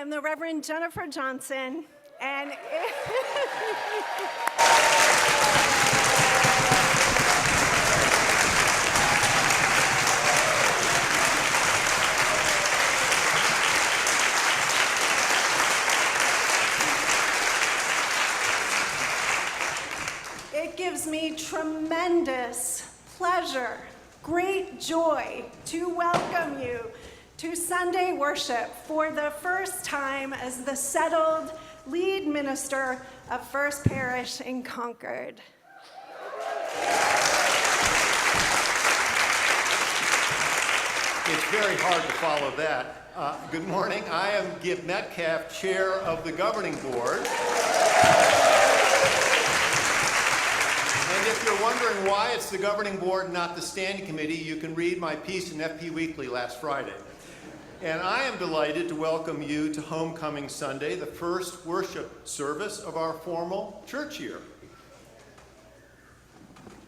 am the Reverend Jennifer Johnson, and it gives me tremendous pleasure, great joy to welcome you to Sunday worship for the first time as the settled lead minister of First Parish in Concord. It's very hard to follow that. Good morning. I am Gib Metcalf, chair of the governing board. And if you're wondering why it's the governing board, not the standing committee, you can read my piece in FP Weekly last Friday. And I am delighted to welcome you to Homecoming Sunday, the first worship service of our formal church year.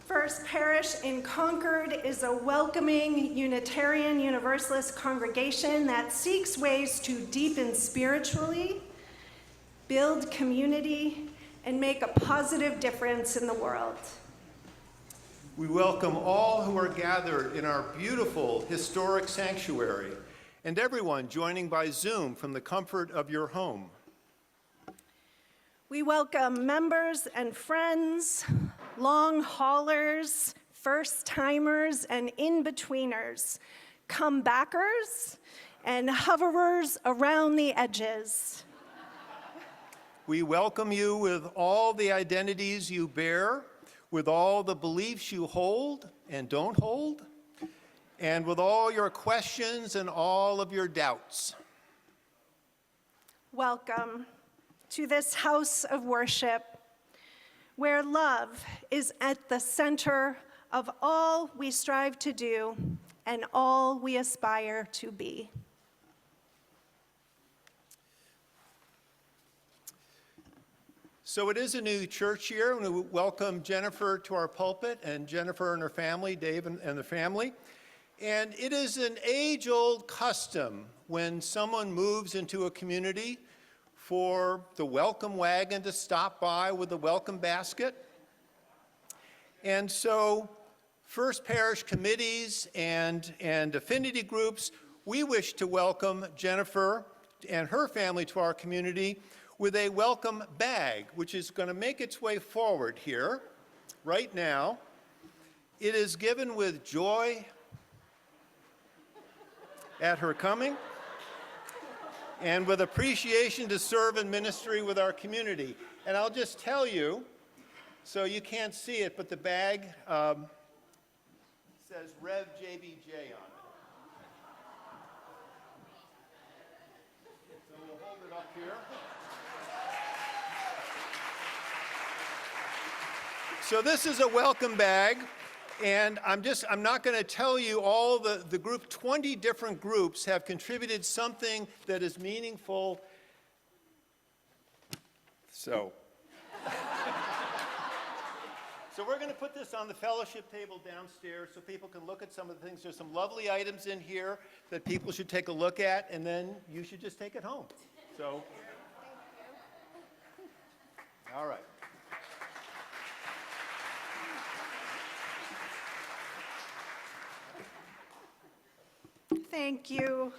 First Parish in Concord is a welcoming Unitarian Universalist congregation that seeks ways to deepen spiritually, build community, and make a positive difference in the world. We welcome all who are gathered in our beautiful historic sanctuary, and everyone joining by Zoom from the comfort of your home. We welcome members and friends, long haulers, first-timers, and in-betweeners, comebackers, and hoverers around the edges. We welcome you with all the identities you bear, with all the beliefs you hold and don't hold, and with all your questions and all of your doubts. Welcome to this house of worship, where love is at the center of all we strive to do and all we aspire to be. So it is a new church year, and we welcome Jennifer to our pulpit, and Jennifer and her family, Dave and the family. And it is an age-old custom when someone moves into a community for the welcome wagon to stop by with the welcome basket. And so First Parish committees and affinity groups, we wish to welcome Jennifer and her family to our community with a welcome bag, which is going to make its way forward here right now. It is given with joy at her coming, and with appreciation to serve in ministry with our community. And I'll just tell you, so you can't see it, but the bag says Rev JBJ on it. So we'll hold it up here. So this is a welcome bag. And I'm not going to tell you all the group, 20 different groups have contributed something that is meaningful. So we're going to put this on the fellowship table downstairs so people can look at some of the things. There's some lovely items in here that people should take a look at, and then you should just take it home. So, all right. Thank you.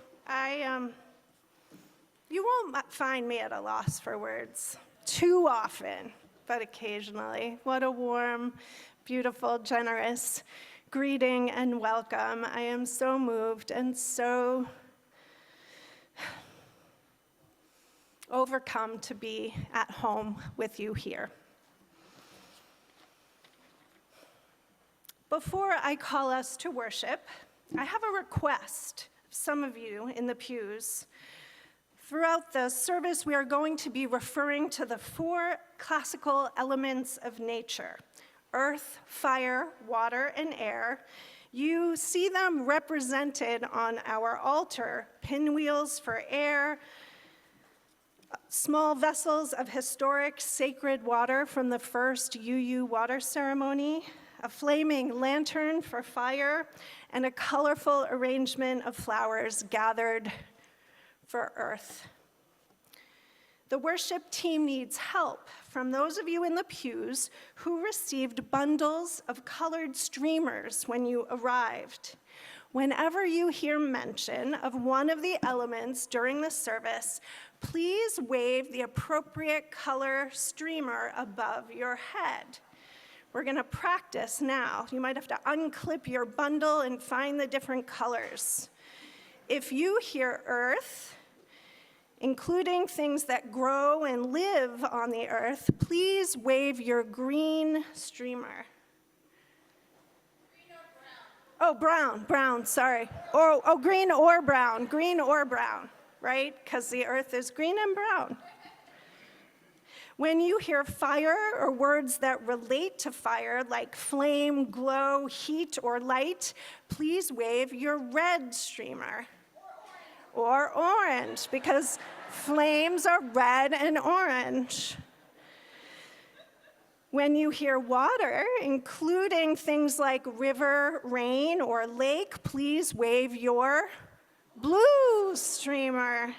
You won't find me at a loss for words too often, but occasionally. What a warm, beautiful, generous greeting and welcome. I am so moved and so overcome to be at home with you here. Before I call us to worship, I have a request of some of you in the pews. Throughout the service, we are going to be referring to the 4 classical elements of nature: earth, fire, water, and air. You see them represented on our altar: pinwheels for air, small vessels of historic sacred water from the first UU water ceremony, a flaming lantern for fire, and a colorful arrangement of flowers gathered for earth. The worship team needs help from those of you in the pews who received bundles of colored streamers when you arrived. Whenever you hear mention of one of the elements during the service, please wave the appropriate color streamer above your head. We're going to practice now. You might have to unclip your bundle and find the different colors. If you hear earth, including things that grow and live on the earth, please wave your green streamer. Green or brown? Oh, brown, sorry. Oh, green or brown, right? Because the earth is green and brown. When you hear fire or words that relate to fire, like flame, glow, heat, or light, please wave your red streamer. Or orange, because flames are red and orange. When you hear water, including things like river, rain, or lake, please wave your blue streamer.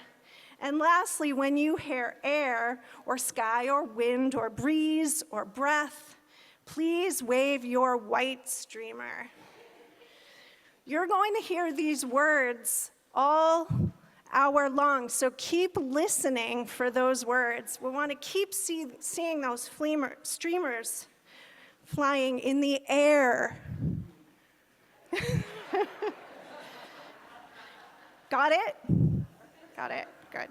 And lastly, when you hear air, or sky, or wind, or breeze, or breath, please wave your white streamer. You're going to hear these words all hour long, so keep listening for those words. We want to keep seeing those streamers flying in the air. Got it? Got it. Good.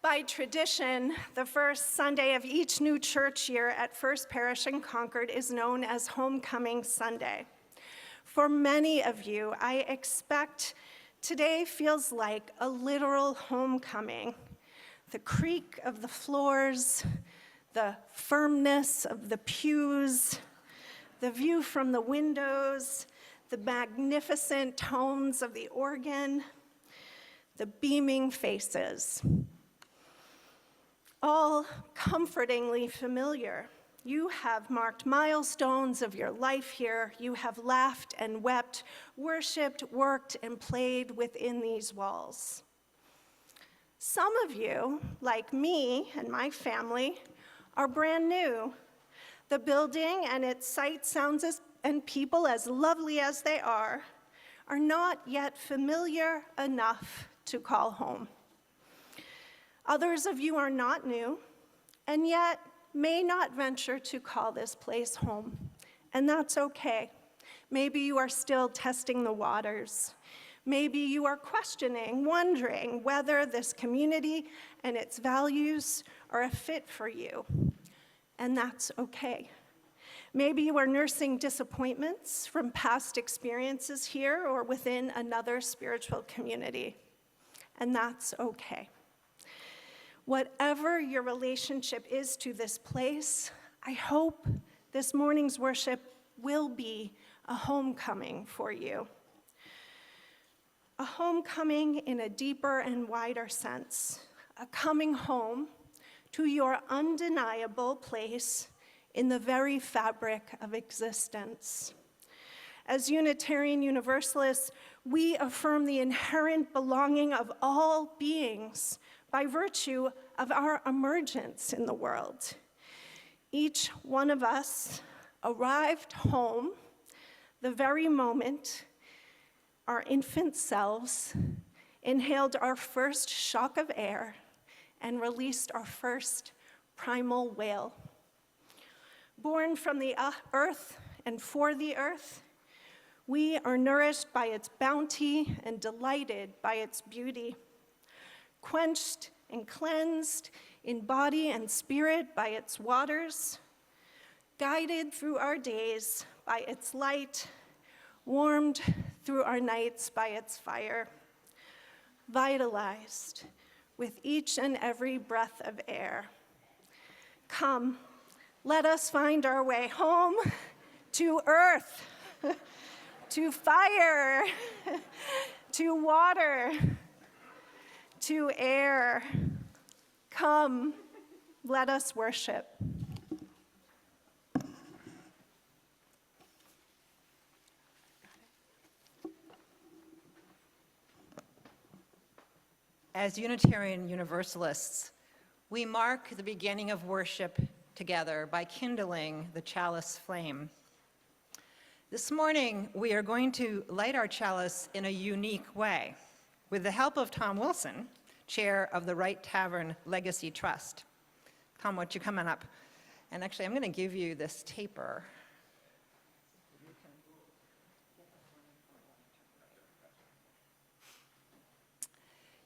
By tradition, the first Sunday of each new church year at First Parish in Concord is known as Homecoming Sunday. For many of you, I expect today feels like a literal homecoming. The creak of the floors, the firmness of the pews, the view from the windows, the magnificent tones of the organ, the beaming faces, all comfortingly familiar. You have marked milestones of your life here. You have laughed and wept, worshiped, worked, and played within these walls. Some of you, like me and my family, are brand new. The building and its sight, sounds, and people, as lovely as they are not yet familiar enough to call home. Others of you are not new, and yet may not venture to call this place home, and that's okay. Maybe you are still testing the waters. Maybe you are questioning, wondering whether this community and its values are a fit for you, and that's okay. Maybe you are nursing disappointments from past experiences here or within another spiritual community, and that's okay. Whatever your relationship is to this place, I hope this morning's worship will be a homecoming for you. A homecoming in a deeper and wider sense, a coming home to your undeniable place in the very fabric of existence. As Unitarian Universalists, we affirm the inherent belonging of all beings by virtue of our emergence in the world. Each one of us arrived home the very moment our infant selves inhaled our first shock of air and released our first primal wail. Born from the earth and for the earth, we are nourished by its bounty and delighted by its beauty, quenched and cleansed in body and spirit by its waters, guided through our days by its light, warmed through our nights by its fire, vitalized with each and every breath of air. Come, let us find our way home to earth, to fire, to water, to air. Come, let us worship. As Unitarian Universalists, we mark the beginning of worship together by kindling the chalice flame. This morning, we are going to light our chalice in a unique way, with the help of Tom Wilson, chair of the Wright Tavern Legacy Trust. Tom, why don't you come on up? And actually, I'm going to give you this taper.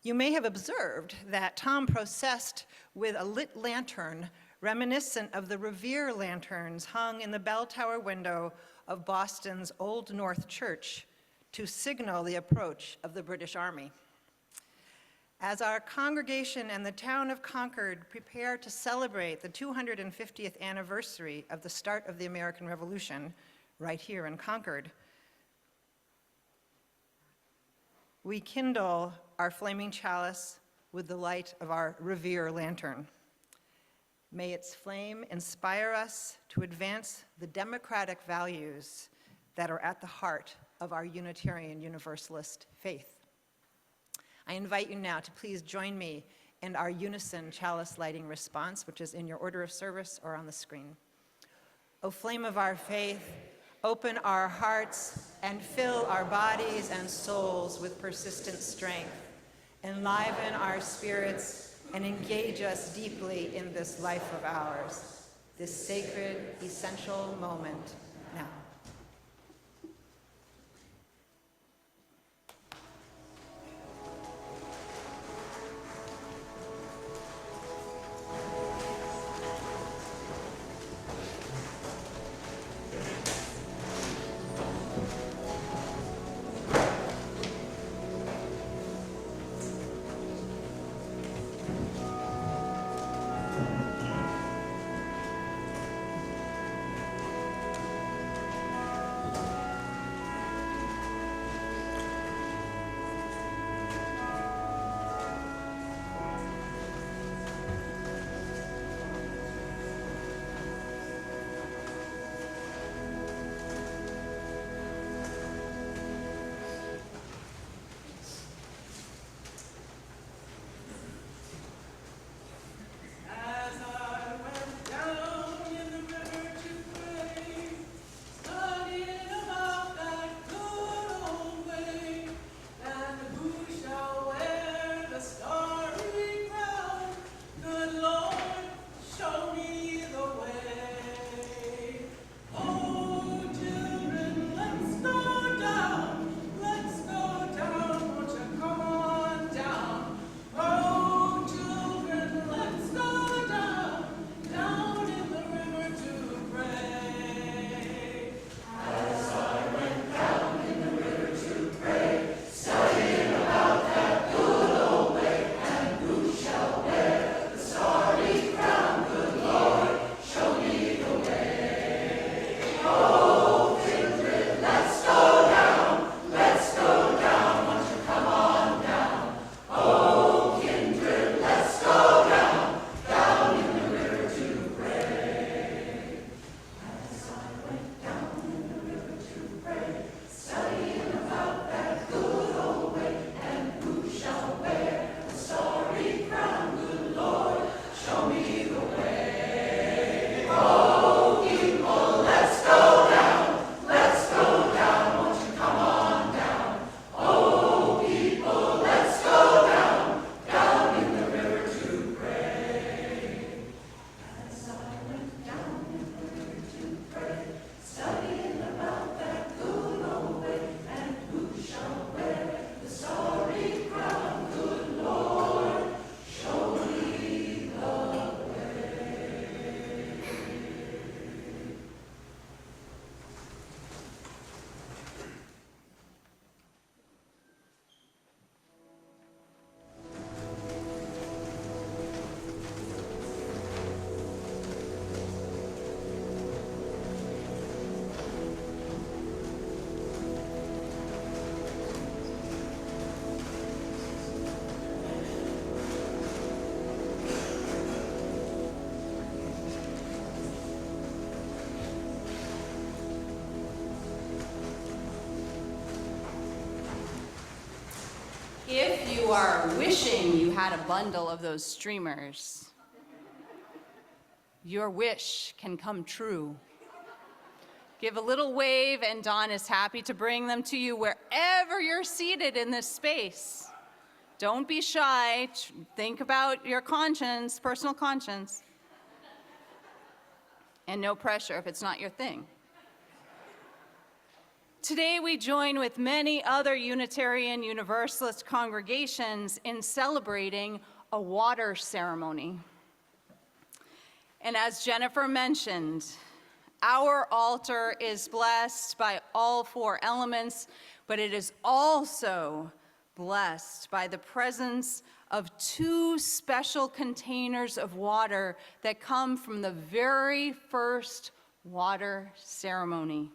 You may have observed that Tom processed with a lit lantern reminiscent of the Revere lanterns hung in the bell tower window of Boston's Old North Church to signal the approach of the British Army. As our congregation and the town of Concord prepare to celebrate the 250th anniversary of the start of the American Revolution right here in Concord, we kindle our flaming chalice with the light of our Revere lantern. May its flame inspire us to advance the democratic values that are at the heart of our Unitarian Universalist faith. I invite you now to please join me in our unison chalice lighting response, which is in your order of service or on the screen. O flame of our faith, open our hearts and fill our bodies and souls with persistent strength. Enliven our spirits and engage us deeply in this life of ours, this sacred, essential moment now. wishing you had a bundle of those streamers, your wish can come true. Give a little wave, and Dawn is happy to bring them to you wherever you're seated in this space. Don't be shy. Think about your conscience, personal conscience. And no pressure if it's not your thing. Today, we join with many other Unitarian Universalist congregations in celebrating a water ceremony. And as Jennifer mentioned, our altar is blessed by all four elements, but it is also blessed by the presence of two special containers of water that come from the very first water ceremony.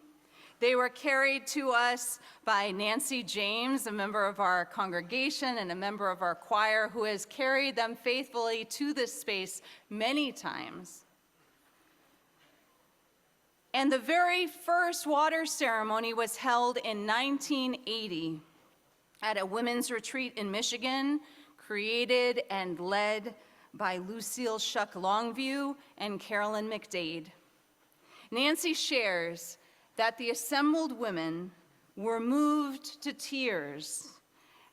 They were carried to us by Nancy James, a member of our congregation and a member of our choir, who has carried them faithfully to this space many times. And the very first water ceremony was held in 1980 at a women's retreat in Michigan, created and led by Lucille Shuck Longview and Carolyn McDade. Nancy shares that the assembled women were moved to tears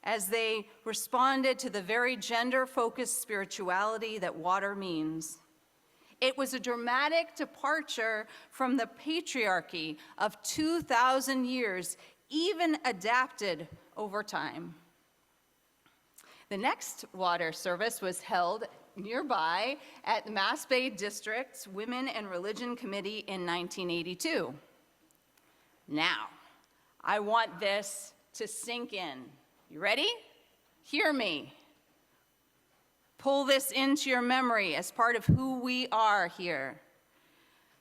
as they responded to the very gender-focused spirituality that water means. It was a dramatic departure from the patriarchy of 2,000 years, even adapted over time. The next water service was held nearby at the Mass Bay District's Women and Religion Committee in 1982. Now, I want this to sink in. You ready? Hear me. Pull this into your memory as part of who we are here.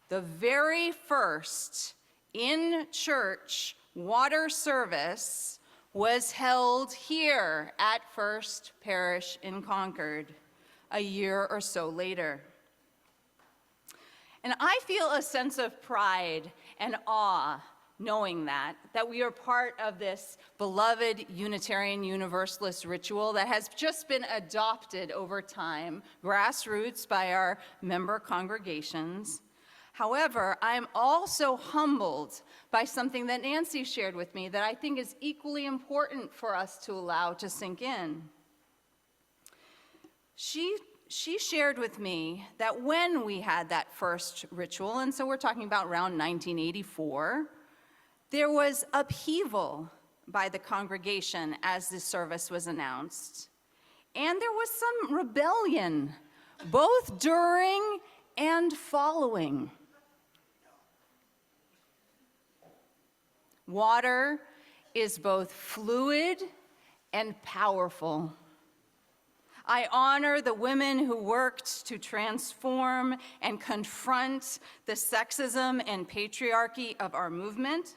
The very first in-church water service was held here at First Parish in Concord a year or so later. And I feel a sense of pride and awe knowing that we are part of this beloved Unitarian Universalist ritual that has just been adopted over time, grassroots by our member congregations. However, I'm also humbled by something that Nancy shared with me that I think is equally important for us to allow to sink in. She shared with me that when we had that first ritual, and so we're talking about around 1984, there was upheaval by the congregation as this service was announced. And there was some rebellion, both during and following. Water is both fluid and powerful. I honor the women who worked to transform and confront the sexism and patriarchy of our movement.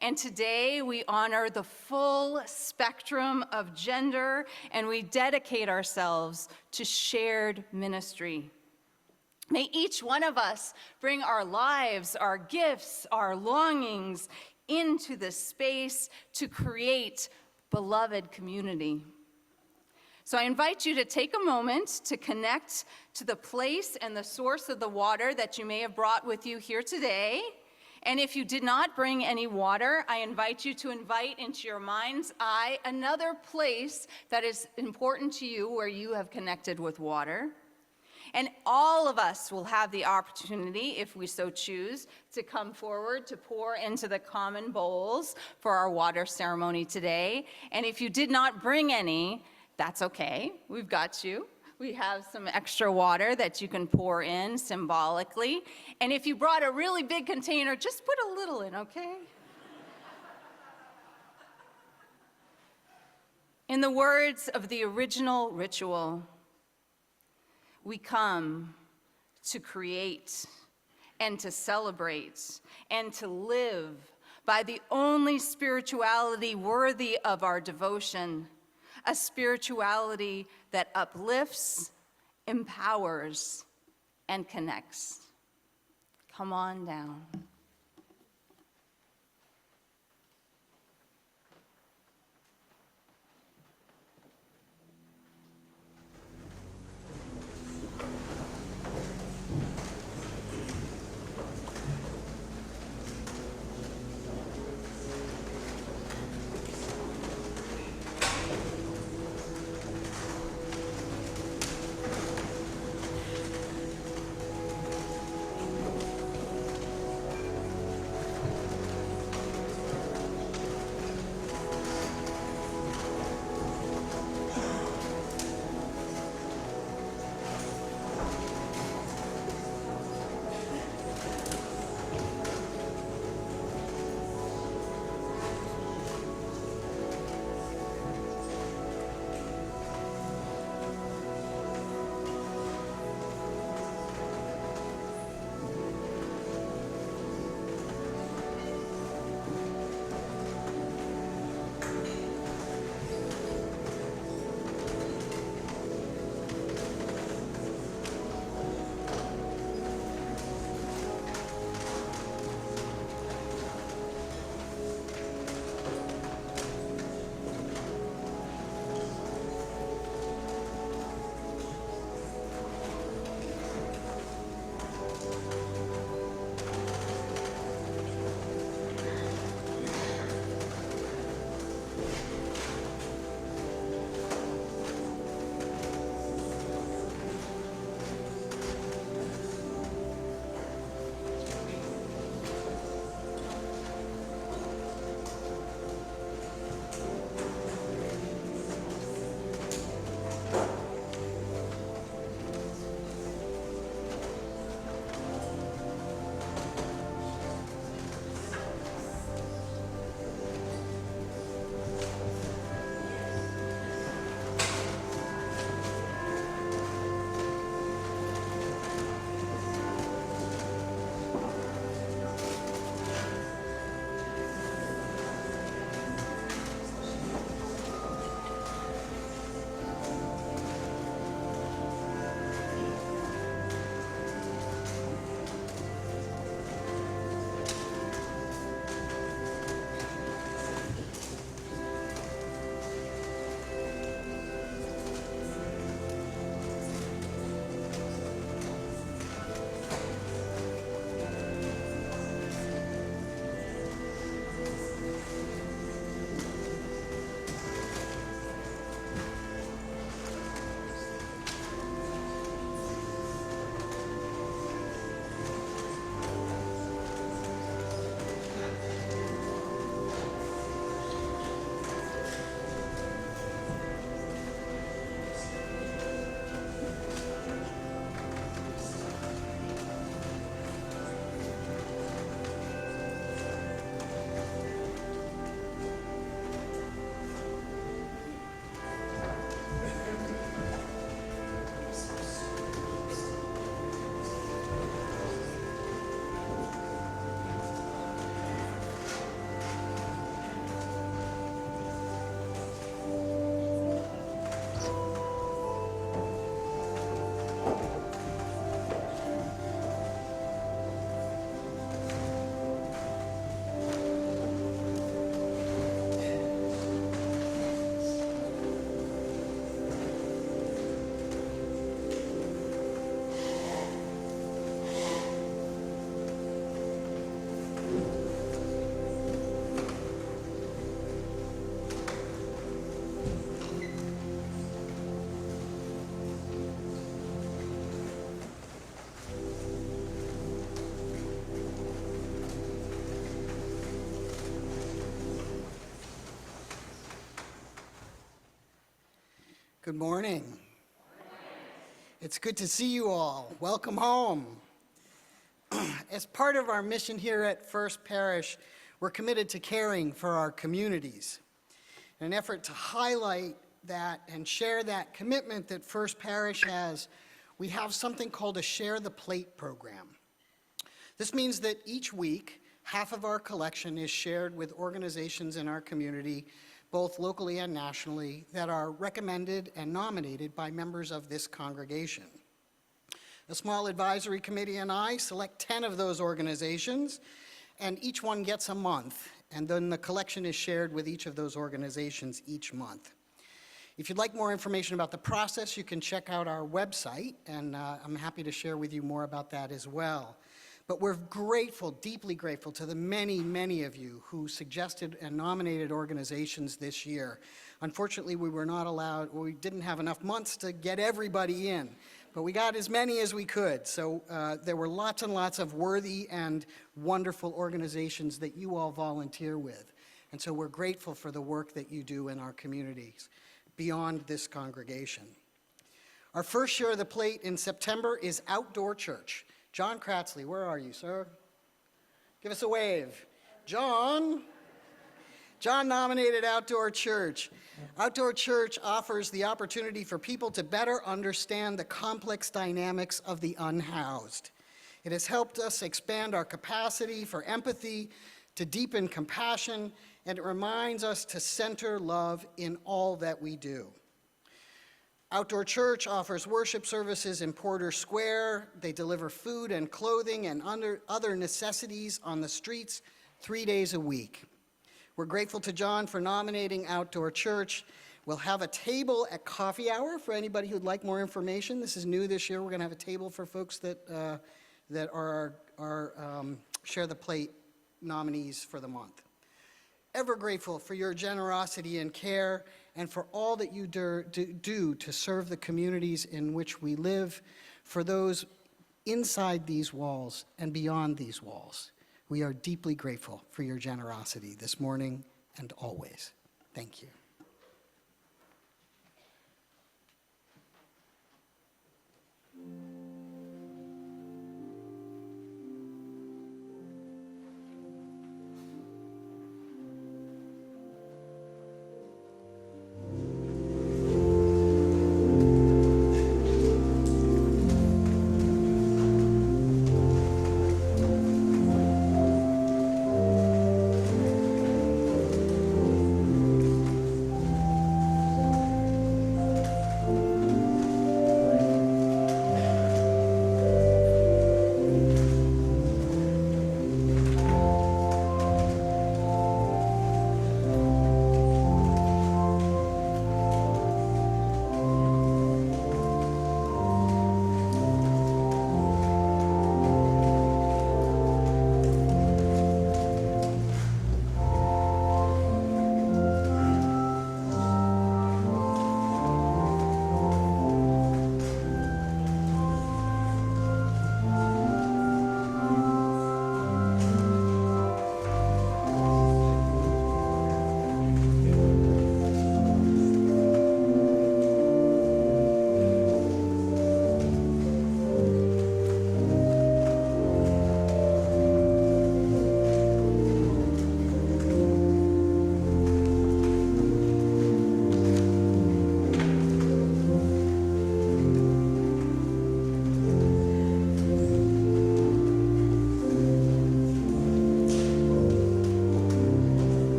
And today we honor the full spectrum of gender, and we dedicate ourselves to shared ministry. May each one of us bring our lives, our gifts, our longings into this space to create beloved community. So I invite you to take a moment to connect to the place and the source of the water that you may have brought with you here today. And if you did not bring any water, I invite you to invite into your mind's eye another place that is important to you where you have connected with water. And all of us will have the opportunity, if we so choose, to come forward to pour into the common bowls for our water ceremony today. And if you did not bring any, that's okay. We've got you. We have some extra water that you can pour in symbolically. And if you brought a really big container, just put a little in, okay? In the words of the original ritual, we come to create and to celebrate and to live by the only spirituality worthy of our devotion, a spirituality that uplifts, empowers, and connects. Come on down. Good morning. It's good to see you all. Welcome home. As part of our mission here at First Parish, we're committed to caring for our communities. In an effort to highlight that and share that commitment that First Parish has, we have something called a Share the Plate program. This means that each week, half of our collection is shared with organizations in our community, both locally and nationally, that are recommended and nominated by members of this congregation. A small advisory committee and I select 10 of those organizations, and each one gets a month, and then the collection is shared with each of those organizations each month. If you'd like more information about the process, you can check out our website, and I'm happy to share with you more about that as well. But we're grateful, deeply grateful to the many, many of you who suggested and nominated organizations this year. Unfortunately, we didn't have enough months to get everybody in, but we got as many as we could. So there were lots and lots of worthy and wonderful organizations that you all volunteer with. And so we're grateful for the work that you do in our communities beyond this congregation. Our first Share of the Plate in September is Outdoor Church. John Kratzley, where are you, sir? Give us a wave. John nominated Outdoor Church. Outdoor Church offers the opportunity for people to better understand the complex dynamics of the unhoused. It has helped us expand our capacity for empathy, to deepen compassion, and it reminds us to center love in all that we do. Outdoor Church offers worship services in Porter Square. They deliver food and clothing and other necessities on the streets 3 days a week. We're grateful to John for nominating Outdoor Church. We'll have a table at coffee hour for anybody who'd like more information. This is new this year. We're going to have a table for folks that are our Share the Plate nominees for the month. Ever grateful for your generosity and care and for all that you do to serve the communities in which we live, for those inside these walls and beyond these walls. We are deeply grateful for your generosity this morning and always. Thank you.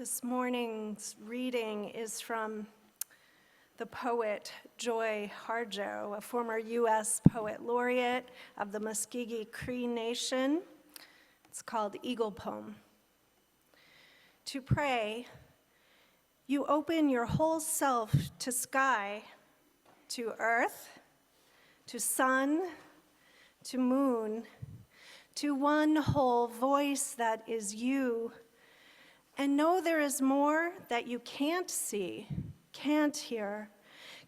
This morning's reading is from the poet Joy Harjo, a former U.S. Poet Laureate of the Muscogee Cree Nation. It's called Eagle Poem. To pray, you open your whole self to sky, to earth, to sun, to moon, to one whole voice that is you, and know there is more that you can't see, can't hear,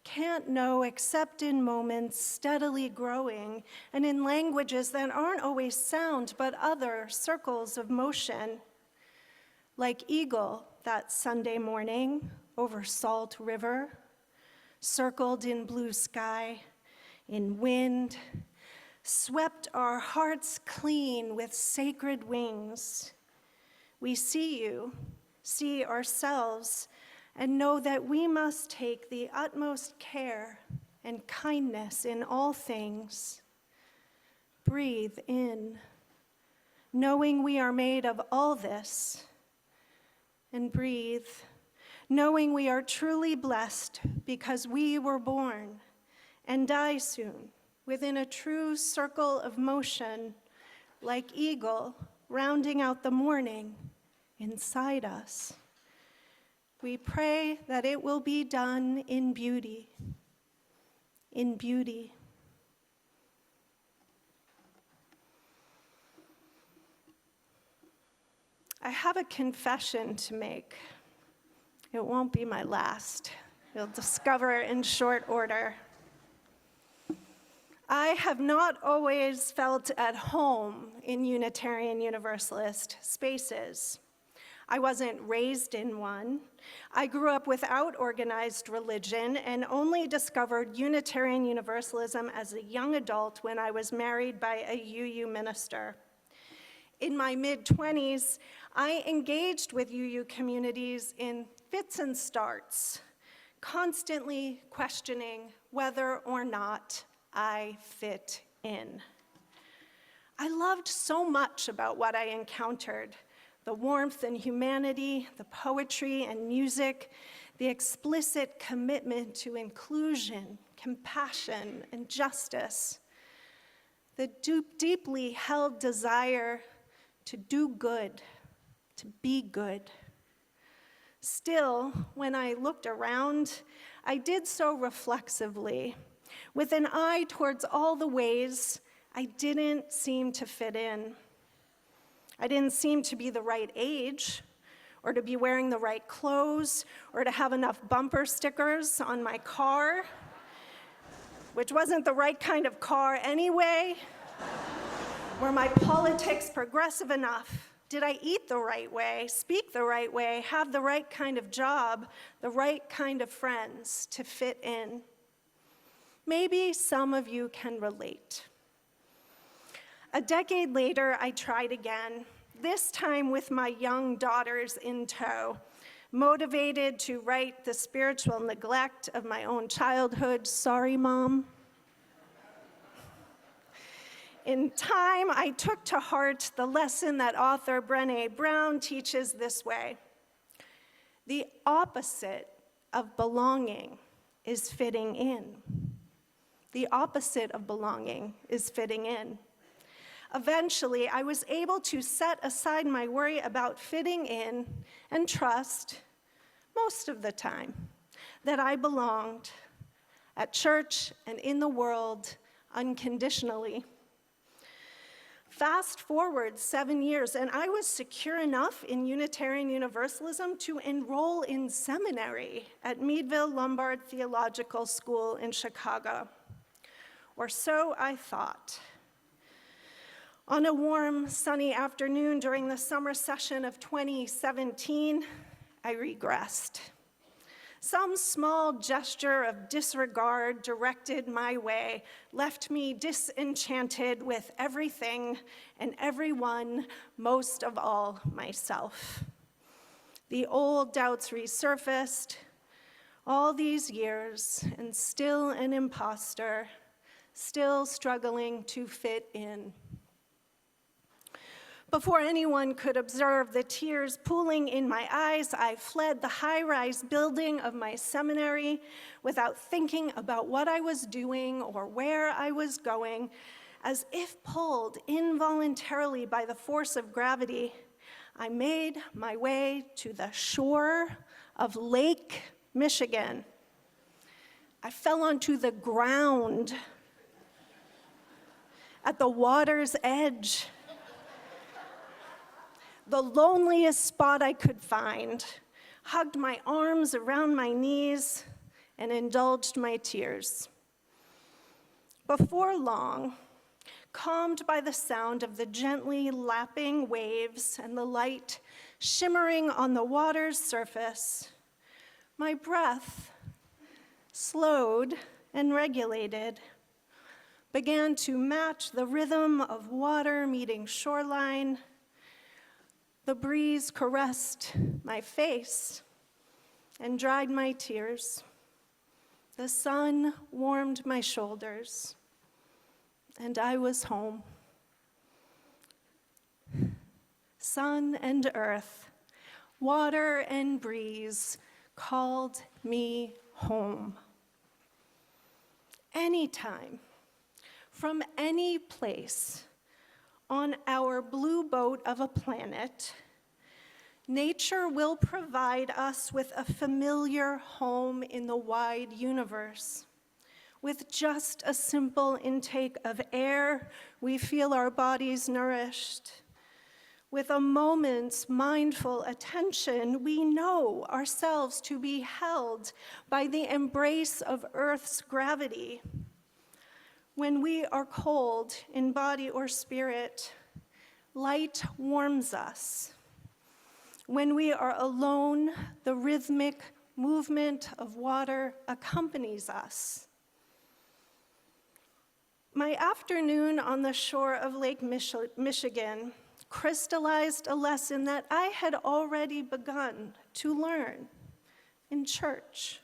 can't know except in moments steadily growing and in languages that aren't always sound but other circles of motion. Like eagle that Sunday morning over Salt River, circled in blue sky, in wind, swept our hearts clean with sacred wings. We see you, see ourselves, and know that we must take the utmost care and kindness in all things. Breathe in, knowing we are made of all this, and breathe, knowing we are truly blessed because we were born and die soon within a true circle of motion, like eagle rounding out the morning inside us. We pray that it will be done in beauty, in beauty. I have a confession to make. It won't be my last. You'll discover in short order. I have not always felt at home in Unitarian Universalist spaces. I wasn't raised in one. I grew up without organized religion and only discovered Unitarian Universalism as a young adult when I was married by a UU minister. In my mid-20s, I engaged with UU communities in fits and starts, constantly questioning whether or not I fit in. I loved so much about what I encountered: the warmth and humanity, the poetry and music, the explicit commitment to inclusion, compassion, and justice, the deeply held desire to do good, to be good. Still, when I looked around, I did so reflexively, with an eye towards all the ways I didn't seem to fit in. I didn't seem to be the right age, or to be wearing the right clothes, or to have enough bumper stickers on my car, which wasn't the right kind of car anyway. Were my politics progressive enough? Did I eat the right way, speak the right way, have the right kind of job, the right kind of friends to fit in? Maybe some of you can relate. A decade later, I tried again, this time with my young daughters in tow, motivated to right the spiritual neglect of my own childhood. Sorry, Mom. In time, I took to heart the lesson that author Brené Brown teaches this way: the opposite of belonging is fitting in. The opposite of belonging is fitting in. Eventually, I was able to set aside my worry about fitting in and trust, most of the time, that I belonged at church and in the world unconditionally. Fast forward 7 years, and I was secure enough in Unitarian Universalism to enroll in seminary at Meadville Lombard Theological School in Chicago. Or so I thought. On a warm, sunny afternoon during the summer session of 2017, I regressed. Some small gesture of disregard directed my way left me disenchanted with everything and everyone, most of all myself. The old doubts resurfaced. All these years, and still an imposter, still struggling to fit in. Before anyone could observe the tears pooling in my eyes, I fled the high-rise building of my seminary without thinking about what I was doing or where I was going. As if pulled involuntarily by the force of gravity, I made my way to the shore of Lake Michigan. I fell onto the ground at the water's edge, the loneliest spot I could find, hugged my arms around my knees, and indulged my tears. Before long, calmed by the sound of the gently lapping waves and the light shimmering on the water's surface, my breath slowed and regulated, began to match the rhythm of water meeting shoreline. The breeze caressed my face and dried my tears. The sun warmed my shoulders, and I was home. Sun and earth, water and breeze called me home. Anytime, from any place, on our blue boat of a planet, nature will provide us with a familiar home in the wide universe. With just a simple intake of air, we feel our bodies nourished. With a moment's mindful attention, we know ourselves to be held by the embrace of Earth's gravity. When we are cold in body or spirit, light warms us. When we are alone, the rhythmic movement of water accompanies us. My afternoon on the shore of Lake Michigan crystallized a lesson that I had already begun to learn in church,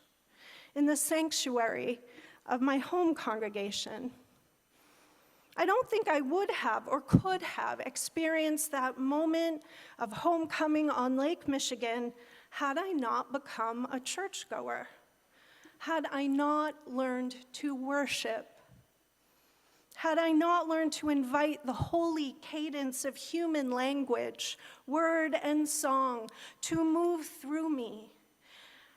in the sanctuary of my home congregation. I don't think I would have or could have experienced that moment of homecoming on Lake Michigan had I not become a churchgoer, had I not learned to worship, had I not learned to invite the holy cadence of human language, word and song to move through me,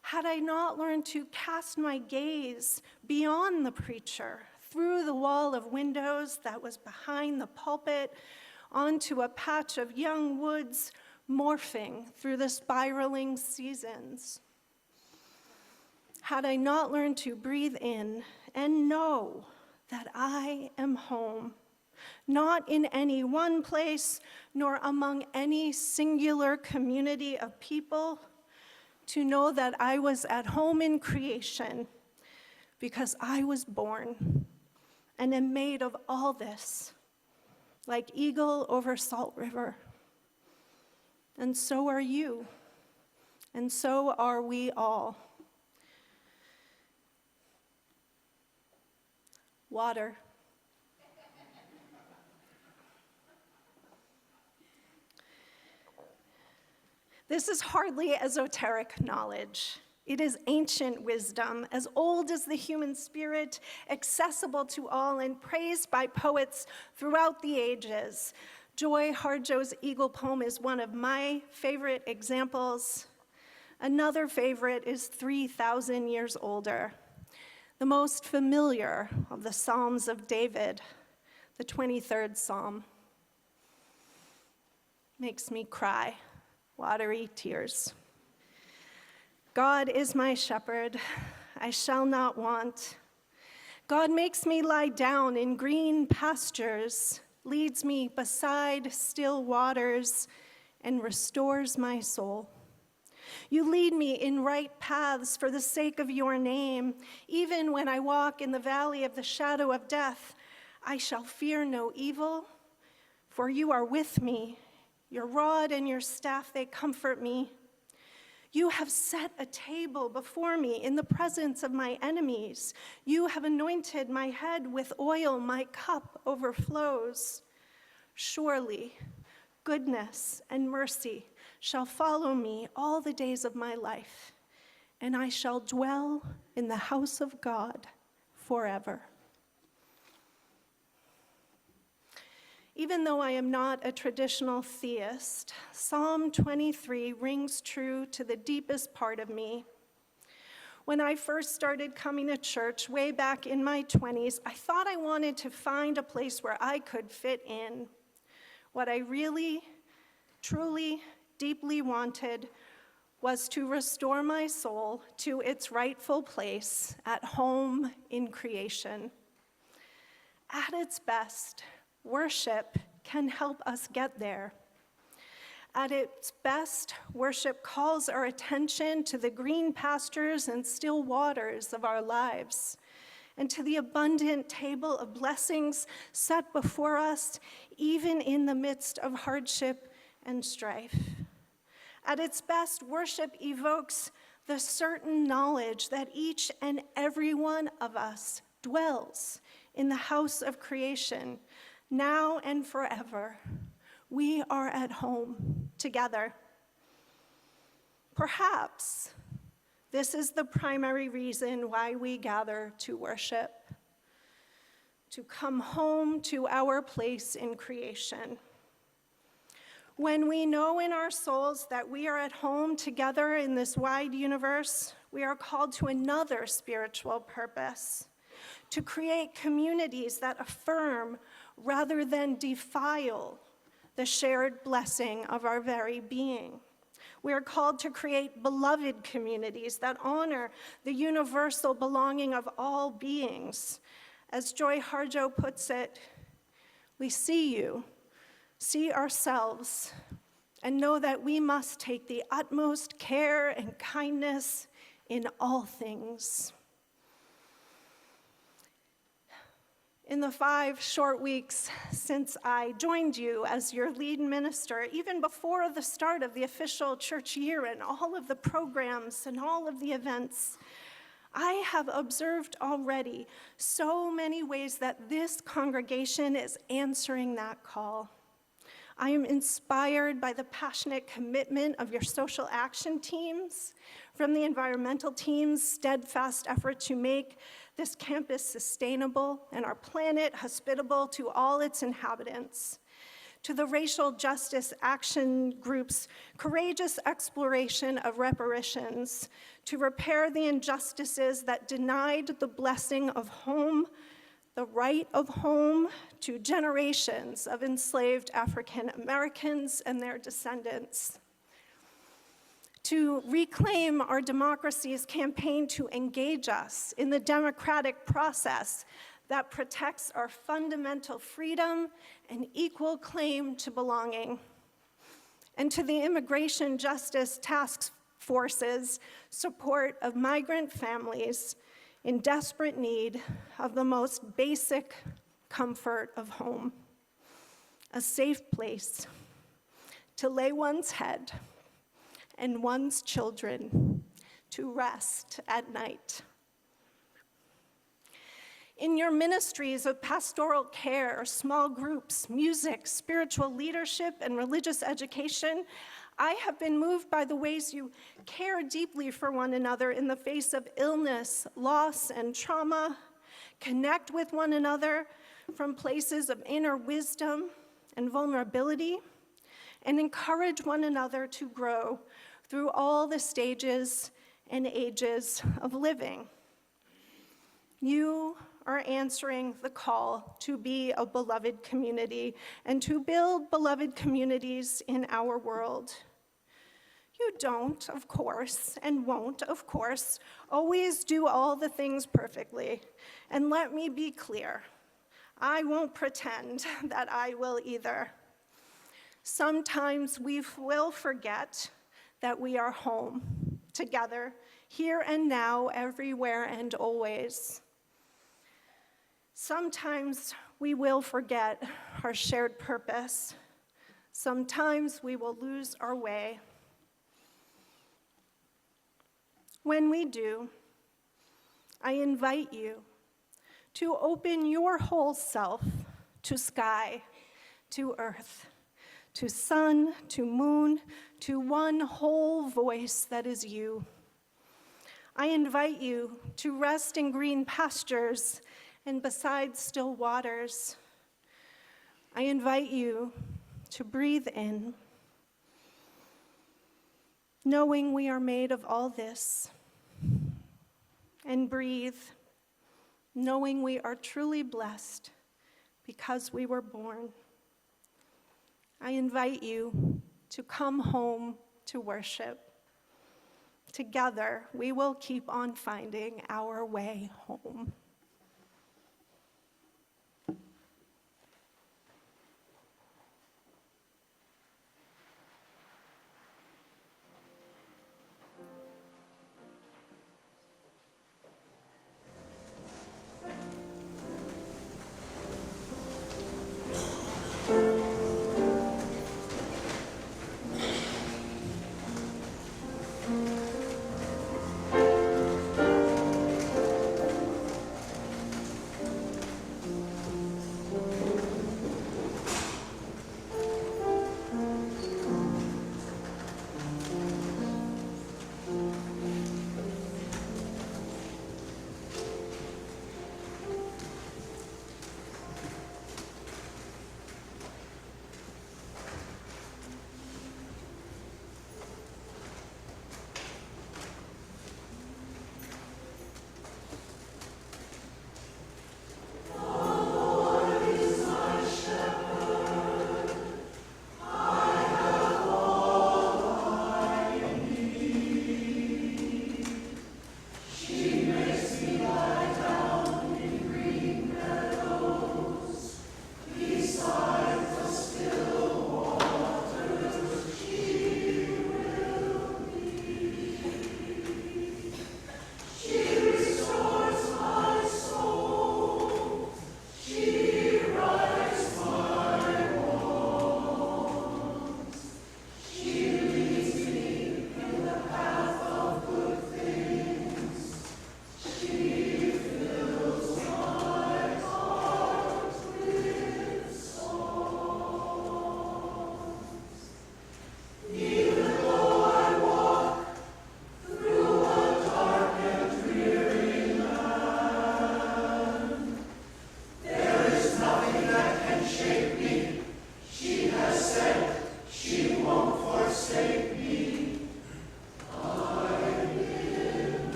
had I not learned to cast my gaze beyond the preacher, through the wall of windows that was behind the pulpit, onto a patch of young woods morphing through the spiraling seasons. Had I not learned to breathe in and know that I am home, not in any one place, nor among any singular community of people, to know that I was at home in creation because I was born and am made of all this, like eagle over Salt River. And so are you, and so are we all. Water. This is hardly esoteric knowledge. It is ancient wisdom, as old as the human spirit, accessible to all and praised by poets throughout the ages. Joy Harjo's Eagle poem is one of my favorite examples. Another favorite is 3,000 years older. The most familiar of the Psalms of David, the 23rd Psalm. Makes me cry, watery tears. God is my shepherd, I shall not want. God makes me lie down in green pastures, leads me beside still waters, and restores my soul. You lead me in right paths for the sake of your name. Even when I walk in the valley of the shadow of death, I shall fear no evil, for you are with me. Your rod and your staff, they comfort me. You have set a table before me in the presence of my enemies. You have anointed my head with oil, my cup overflows. Surely, goodness, and mercy shall follow me all the days of my life, and I shall dwell in the house of God forever. Even though I am not a traditional theist, Psalm 23 rings true to the deepest part of me. When I first started coming to church way back in my 20s, I thought I wanted to find a place where I could fit in. What I really, truly, deeply wanted was to restore my soul to its rightful place at home in creation. At its best, worship can help us get there. At its best, worship calls our attention to the green pastures and still waters of our lives, and to the abundant table of blessings set before us, even in the midst of hardship and strife. At its best, worship evokes the certain knowledge that each and every one of us dwells in the house of creation, now and forever. We are at home together. Perhaps this is the primary reason why we gather to worship, to come home to our place in creation. When we know in our souls that we are at home together in this wide universe, we are called to another spiritual purpose, to create communities that affirm rather than defile the shared blessing of our very being. We are called to create beloved communities that honor the universal belonging of all beings. As Joy Harjo puts it, we see you, see ourselves, and know that we must take the utmost care and kindness in all things. In the 5 short weeks since I joined you as your lead minister, even before the start of the official church year and all of the programs and all of the events, I have observed already so many ways that this congregation is answering that call. I am inspired by the passionate commitment of your social action teams, from the environmental team's steadfast effort to make this campus sustainable and our planet hospitable to all its inhabitants, to the racial justice action group's courageous exploration of reparations to repair the injustices that denied the blessing of home, the right of home, to generations of enslaved African Americans and their descendants. To reclaim our democracy's campaign to engage us in the democratic process that protects our fundamental freedom and equal claim to belonging. And to the Immigration Justice Task Force's support of migrant families in desperate need of the most basic comfort of home, a safe place to lay one's head and one's children to rest at night. In your ministries of pastoral care, small groups, music, spiritual leadership, and religious education, I have been moved by the ways you care deeply for one another in the face of illness, loss, and trauma, connect with one another from places of inner wisdom and vulnerability, and encourage one another to grow through all the stages and ages of living. You are answering the call to be a beloved community and to build beloved communities in our world. You don't, of course, and won't, of course, always do all the things perfectly. And let me be clear, I won't pretend that I will either. Sometimes we will forget that we are home, together, here and now, everywhere and always. Sometimes we will forget our shared purpose. Sometimes we will lose our way. When we do, I invite you to open your whole self to sky, to earth, to sun, to moon, to one whole voice that is you. I invite you to rest in green pastures and beside still waters. I invite you to breathe in, knowing we are made of all this, and breathe, knowing we are truly blessed because we were born. I invite you to come home to worship. Together, we will keep on finding our way home.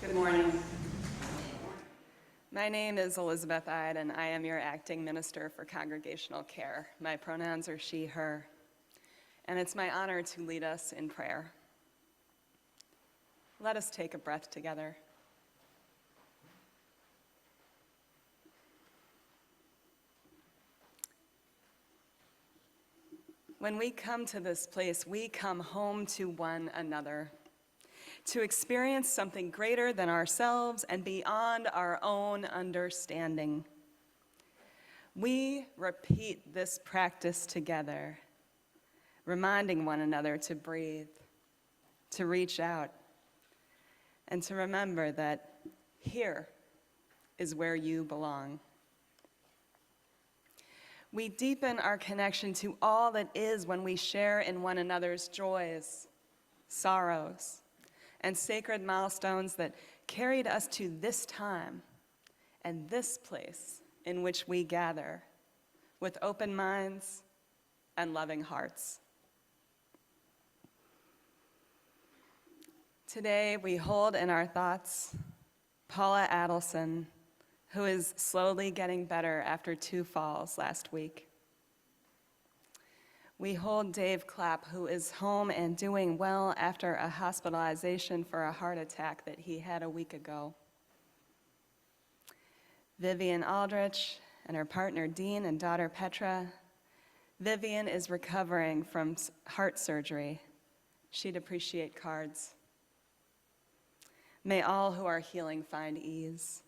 Good morning. My name is Elizabeth Ide, and I am your acting minister for congregational care. My pronouns are she, her, and it's my honor to lead us in prayer. Let us take a breath together. When we come to this place, we come home to one another, to experience something greater than ourselves and beyond our own understanding. We repeat this practice together, reminding one another to breathe, to reach out, and to remember that here is where you belong. We deepen our connection to all that is when we share in one another's joys, sorrows, and sacred milestones that carried us to this time and this place in which we gather with open minds and loving hearts. Today, we hold in our thoughts Paula Adelson, who is slowly getting better after 2 falls last week. We hold Dave Clapp, who is home and doing well after a hospitalization for a heart attack that he had a week ago. Vivian Aldrich and her partner Dean and daughter Petra. Vivian is recovering from heart surgery. She'd appreciate cards. May all who are healing find ease.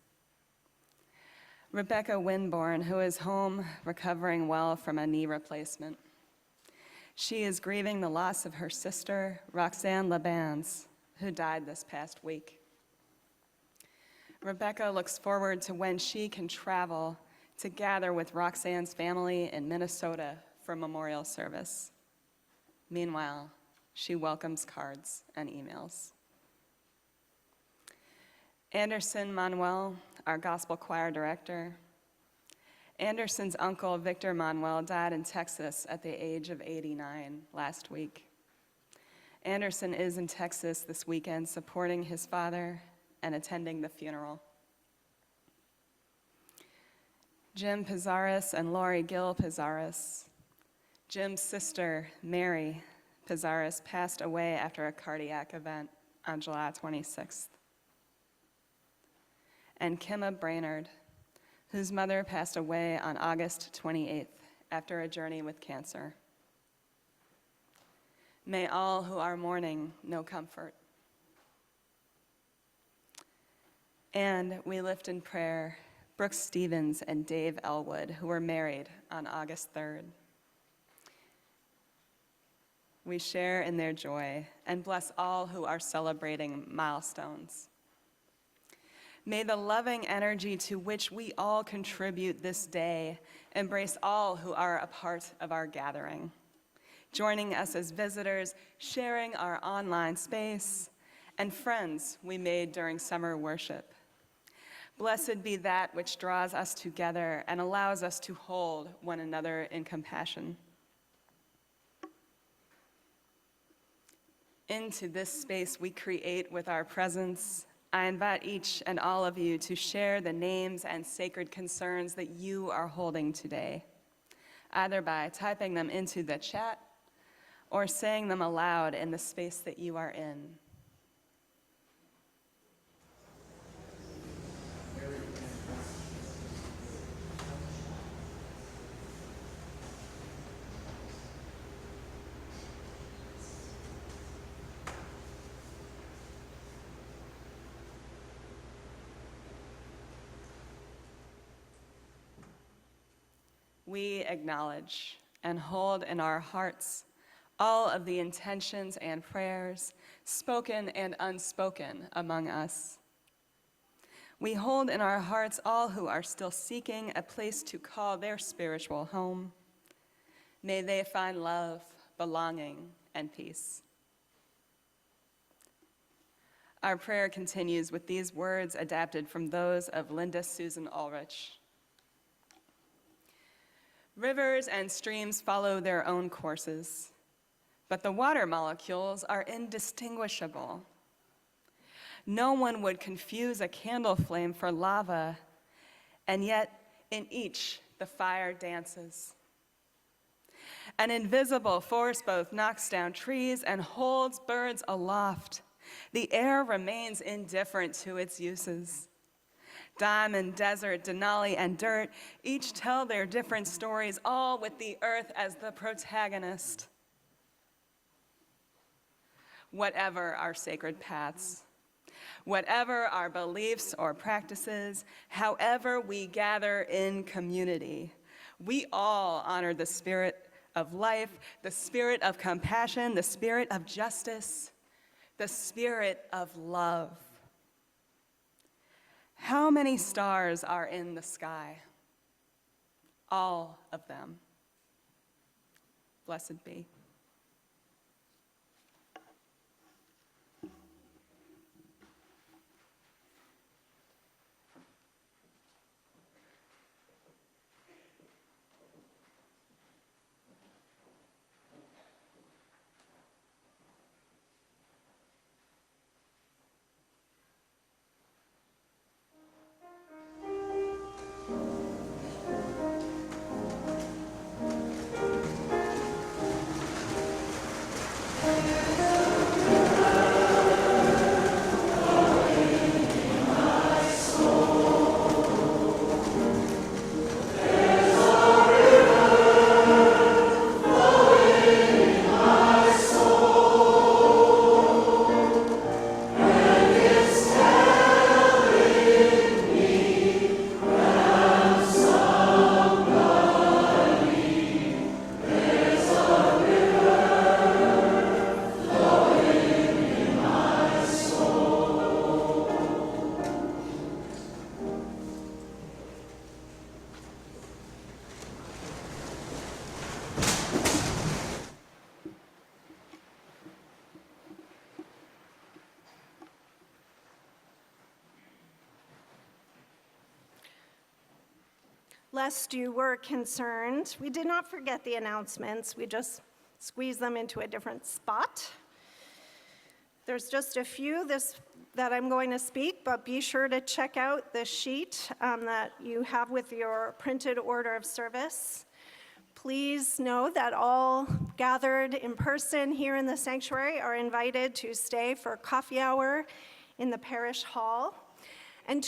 Rebecca Winborn, who is home recovering well from a knee replacement. She is grieving the loss of her sister, Roxanne Labans, who died this past week. Rebecca looks forward to when she can travel to gather with Roxanne's family in Minnesota for memorial service. Meanwhile, she welcomes cards and emails. Anderson Manuel, our gospel choir director. Anderson's uncle, Victor Manuel, died in Texas at the age of 89 last week. Anderson is in Texas this weekend supporting his father and attending the funeral. Jim Pizarris and Lori Gill Pizarris. Jim's sister, Mary Pizarris, passed away after a cardiac event on July 26th. And Kimma Brainerd, whose mother passed away on August 28th after a journey with cancer. May all who are mourning know comfort. And we lift in prayer Brooke Stevens and Dave Elwood, who were married on August 3rd. We share in their joy and bless all who are celebrating milestones. May the loving energy to which we all contribute this day embrace all who are a part of our gathering, joining us as visitors, sharing our online space, and friends we made during summer worship. Blessed be that which draws us together and allows us to hold one another in compassion. Into this space we create with our presence, I invite each and all of you to share the names and sacred concerns that you are holding today, either by typing them into the chat or saying them aloud in the space that you are in. We acknowledge and hold in our hearts all of the intentions and prayers, spoken and unspoken, among us. We hold in our hearts all who are still seeking a place to call their spiritual home. May they find love, belonging, and peace. Our prayer continues with these words adapted from those of Linda Susan Ulrich. Rivers and streams follow their own courses, but the water molecules are indistinguishable. No one would confuse a candle flame for lava, and yet in each the fire dances. An invisible force both knocks down trees and holds birds aloft. The air remains indifferent to its uses. Diamond, desert, Denali, and dirt each tell their different stories, all with the earth as the protagonist. Whatever our sacred paths, whatever our beliefs or practices, however we gather in community, we all honor the spirit of life, the spirit of compassion, the spirit of justice, the spirit of love. How many stars are in the sky? All of them. Blessed be. Lest you were concerned, we did not forget the announcements. We just squeezed them into a different spot. There's just a few that I'm going to speak, but be sure to check out the sheet that you have with your printed order of service. Please know that all gathered in person here in the sanctuary are invited to stay for coffee hour in the parish hall. And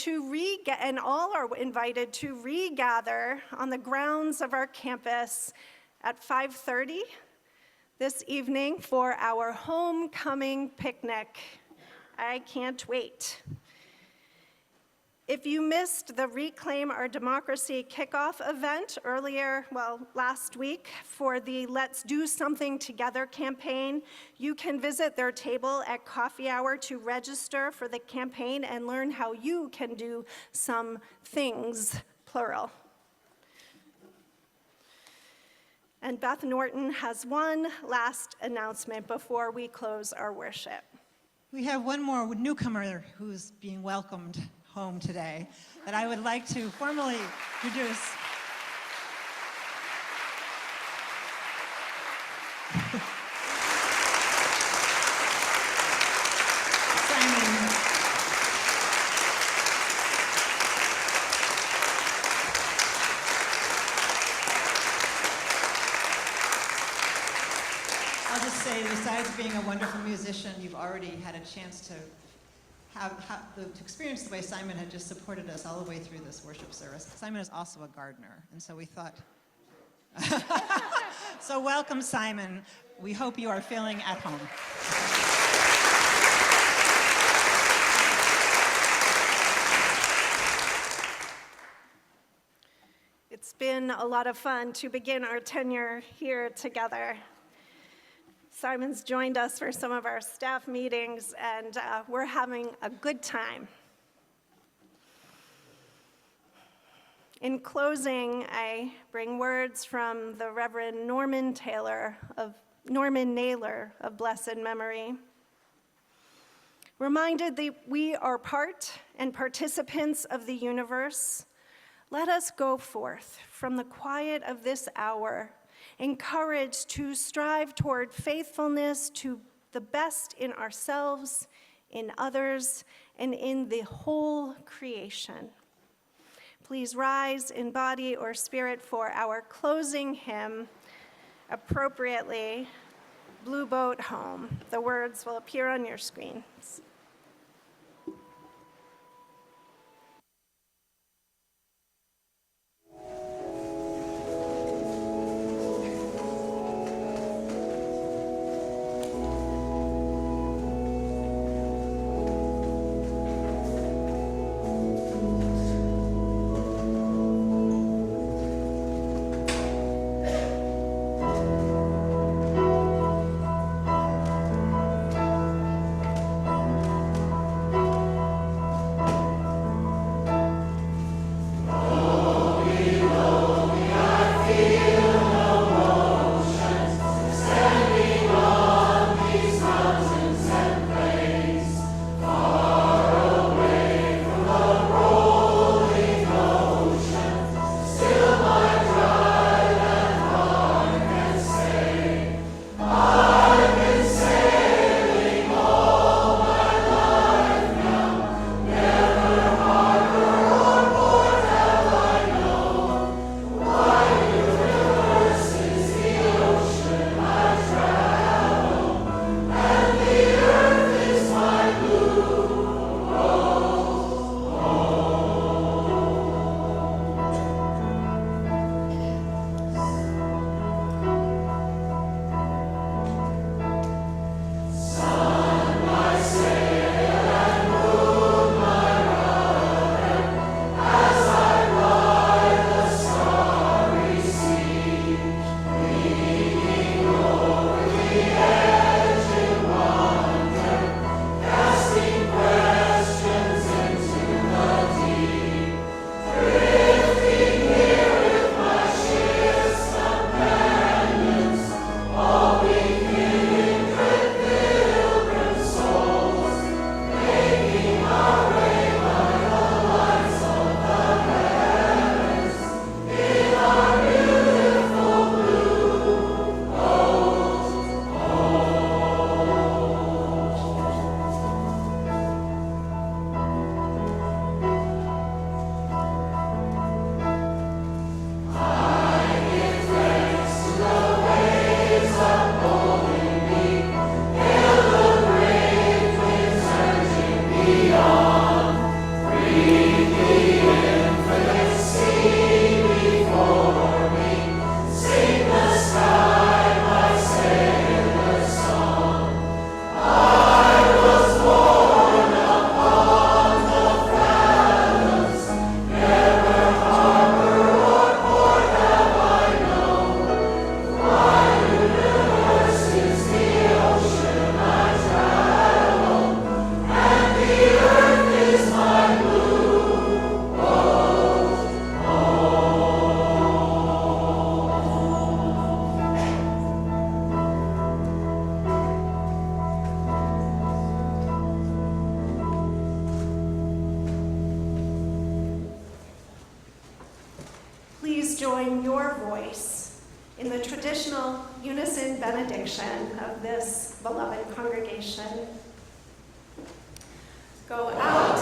all are invited to regather on the grounds of our campus at 5:30 this evening for our homecoming picnic. I can't wait. If you missed the Reclaim Our Democracy kickoff event last week for the Let's Do Something Together campaign, you can visit their table at coffee hour to register for the campaign and learn how you can do some things, plural. And Beth Norton has one last announcement before we close our worship. We have one more newcomer who's being welcomed home today that I would like to formally introduce. Simon. I'll just say, besides being a wonderful musician, you've already had a chance to to experience the way Simon had just supported us all the way through this worship service. Simon is also a gardener, and so we thought. So welcome, Simon. We hope you are feeling at home. It's been a lot of fun to begin our tenure here together. Simon's joined us for some of our staff meetings, and we're having a good time. In closing, I bring words from the Reverend Norman Naylor of blessed memory. Reminded that we are part and participants of the universe, let us go forth from the quiet of this hour, encouraged to strive toward faithfulness to the best in ourselves, in others, and in the whole creation. Please rise in body or spirit for our closing hymn, appropriately, Blue Boat Home. The words will appear on your screens. Please join your voice in the traditional unison benediction of this beloved congregation. Go out